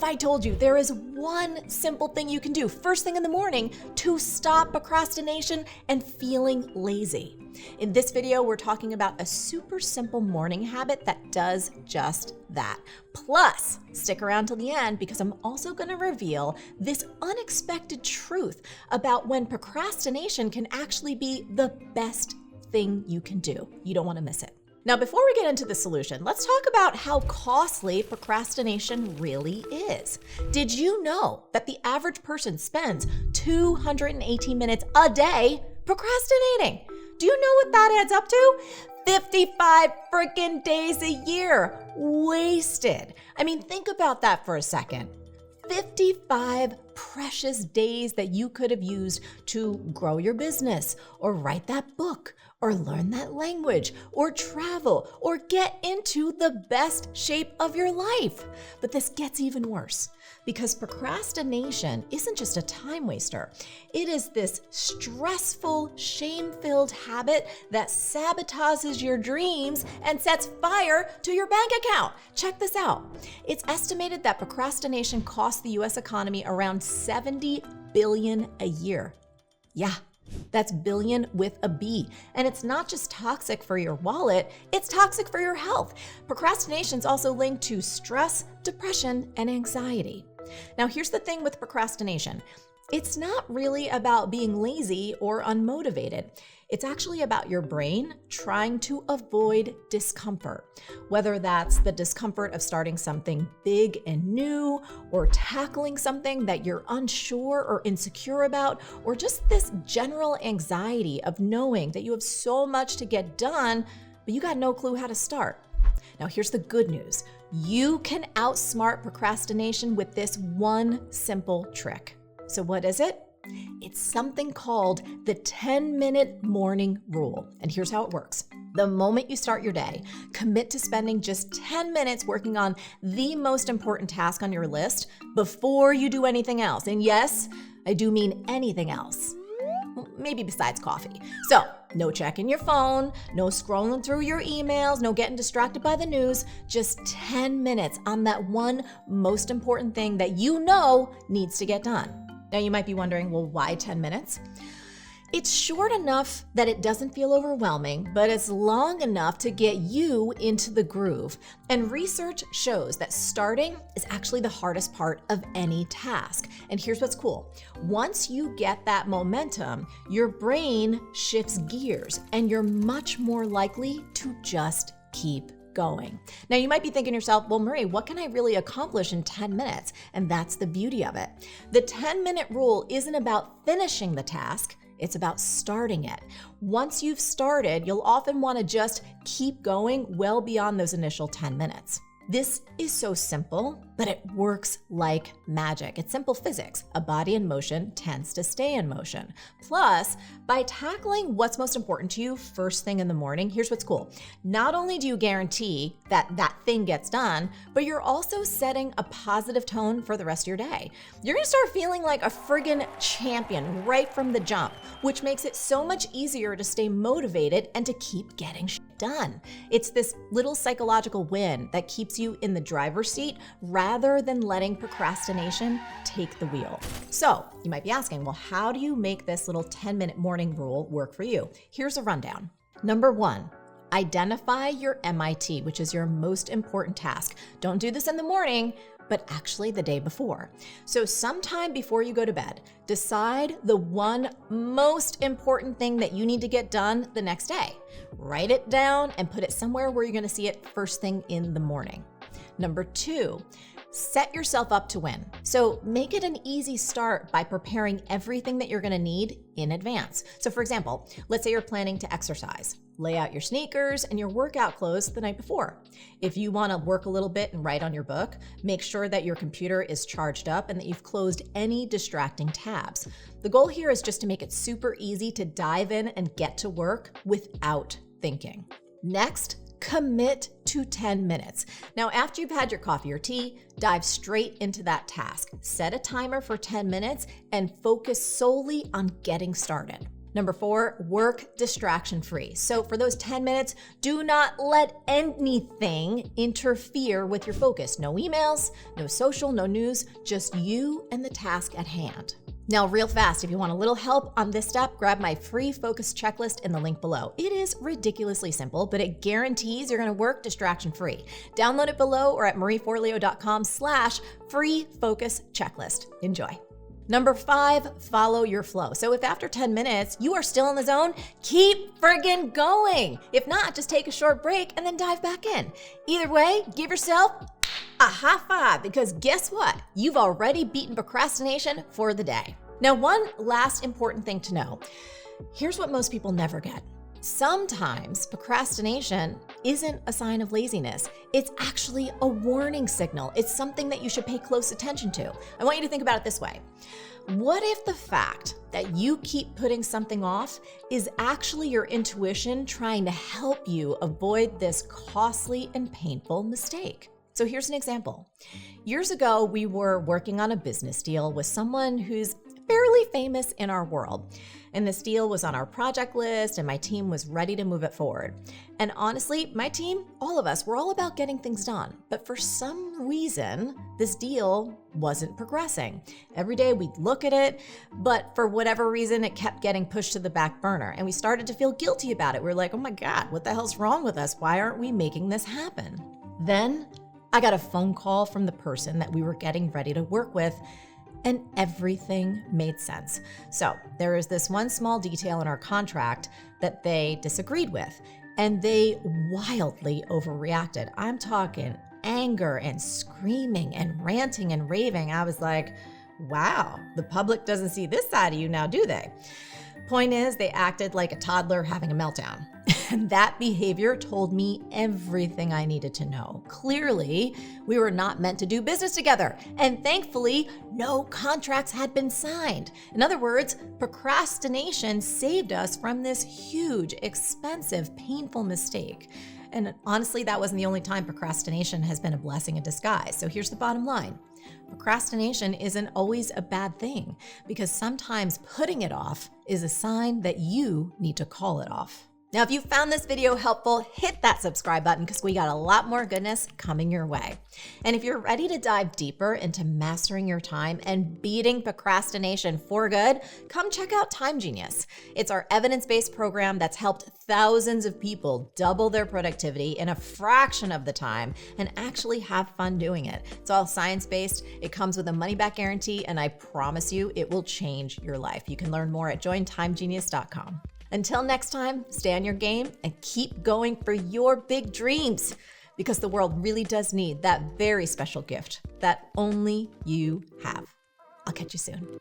if I told you there is one simple thing you can do first thing in the morning to stop procrastination and feeling lazy? In this video, we're talking about a super simple morning habit that does just that. Plus, stick around till the end because I'm also going to reveal this unexpected truth about when procrastination can actually be the best thing you can do. You don't want to miss it. Now, before we get into the solution, let's talk about how costly procrastination really is. Did you know that the average person spends 218 minutes a day procrastinating? Do you know what that adds up to? 55 freaking days a year wasted. I mean, think about that for a second. 55 precious days that you could have used to grow your business or write that book or learn that language or travel or get into the best shape of your life. But this gets even worse because procrastination isn't just a time waster. It is this stressful, shame-filled habit that sabotages your dreams and sets fire to your bank account. Check this out. It's estimated that procrastination costs the US economy around $70 billion a year. Yeah. That's billion with a B. And it's not just toxic for your wallet, it's toxic for your health. Procrastination is also linked to stress, depression, and anxiety. Now, here's the thing with procrastination. It's not really about being lazy or unmotivated. It's actually about your brain trying to avoid discomfort, whether that's the discomfort of starting something big and new, or tackling something that you're unsure or insecure about, or just this general anxiety of knowing that you have so much to get done, but you got no clue how to start. Now, here's the good news. You can outsmart procrastination with this one simple trick. So what is it? It's something called the 10-minute morning rule. And here's how it works. The moment you start your day, commit to spending just 10 minutes working on the most important task on your list before you do anything else. And yes, I do mean anything else. Maybe besides coffee. So, no checking your phone, no scrolling through your emails, no getting distracted by the news, just 10 minutes on that one most important thing that you know needs to get done. Now you might be wondering, well, why 10 minutes? It's short enough that it doesn't feel overwhelming, but it's long enough to get you into the groove. And research shows that starting is actually the hardest part of any task. And here's what's cool. Once you get that momentum, your brain shifts gears and you're much more likely to just keep going. Now you might be thinking to yourself, well, Marie, what can I really accomplish in 10 minutes? And that's the beauty of it. The 10-minute rule isn't about finishing the task. It's about starting it. Once you've started, you'll often want to just keep going well beyond those initial 10 minutes. This is so simple, but it works like magic. It's simple physics. A body in motion tends to stay in motion. Plus, by tackling what's most important to you first thing in the morning, here's what's cool. Not only do you guarantee that that thing gets done, but you're also setting a positive tone for the rest of your day. You're gonna start feeling like a friggin' champion right from the jump, which makes it so much easier to stay motivated and to keep getting done. It's this little psychological win that keeps you in the driver's seat rather than letting procrastination take the wheel. So you might be asking, well, how do you make this little 10-minute morning rule work for you? Here's a rundown. Number 1, identify your MIT, which is your most important task. Don't do this in the morning, but actually the day before. So sometime before you go to bed, decide the one most important thing that you need to get done the next day. Write it down and put it somewhere where you're gonna see it first thing in the morning. Number 2, set yourself up to win. So make it an easy start by preparing everything that you're gonna need in advance. So for example, let's say you're planning to exercise. Lay out your sneakers and your workout clothes the night before. If you wanna work a little bit and write on your book, make sure that your computer is charged up and that you've closed any distracting tabs. The goal here is just to make it super easy to dive in and get to work without thinking. Next, commit to 10 minutes. Now, after you've had your coffee or tea, dive straight into that task. Set a timer for 10 minutes and focus solely on getting started. Number 4, work distraction-free. So for those 10 minutes, do not let anything interfere with your focus. No emails, no social, no news, just you and the task at hand. Now, real fast, if you want a little help on this step, grab my free focus checklist in the link below. It is ridiculously simple, but it guarantees you're gonna work distraction-free. Download it below or at marieforleo.com/free focus checklist. Enjoy. Number 5, follow your flow. So if after 10 minutes you are still in the zone, keep friggin' going. If not, just take a short break and then dive back in. Either way, give yourself a high five, because guess what? You've already beaten procrastination for the day. Now, one last important thing to know. Here's what most people never get. Sometimes procrastination isn't a sign of laziness. It's actually a warning signal. It's something that you should pay close attention to. I want you to think about it this way. What if the fact that you keep putting something off is actually your intuition trying to help you avoid this costly and painful mistake? So here's an example. Years ago, we were working on a business deal with someone who's fairly famous in our world. And this deal was on our project list, and my team was ready to move it forward. And honestly, my team, all of us, we're all about getting things done. But for some reason, this deal wasn't progressing. Every day we'd look at it, but for whatever reason, it kept getting pushed to the back burner. And we started to feel guilty about it. We were like, oh my God, what the hell's wrong with us? Why aren't we making this happen? Then I got a phone call from the person that we were getting ready to work with, and everything made sense. So there is this one small detail in our contract that they disagreed with, and they wildly overreacted. I'm talking anger and screaming and ranting and raving. I was like, wow, the public doesn't see this side of you now, do they? Point is, they acted like a toddler having a meltdown. And that behavior told me everything I needed to know. Clearly, we were not meant to do business together. And thankfully, no contracts had been signed. In other words, procrastination saved us from this huge, expensive, painful mistake. And honestly, that wasn't the only time procrastination has been a blessing in disguise. So here's the bottom line. Procrastination isn't always a bad thing, because sometimes putting it off is a sign that you need to call it off. Now, if you found this video helpful, hit that subscribe button, because we got a lot more goodness coming your way. And if you're ready to dive deeper into mastering your time and beating procrastination for good, come check out Time Genius. It's our evidence-based program that's helped thousands of people double their productivity in a fraction of the time and actually have fun doing it. It's all science-based. It comes with a money-back guarantee, and I promise you it will change your life. You can learn more at jointimegenius.com. Until next time, stay on your game and keep going for your big dreams, because the world really does need that very special gift that only you have. I'll catch you soon.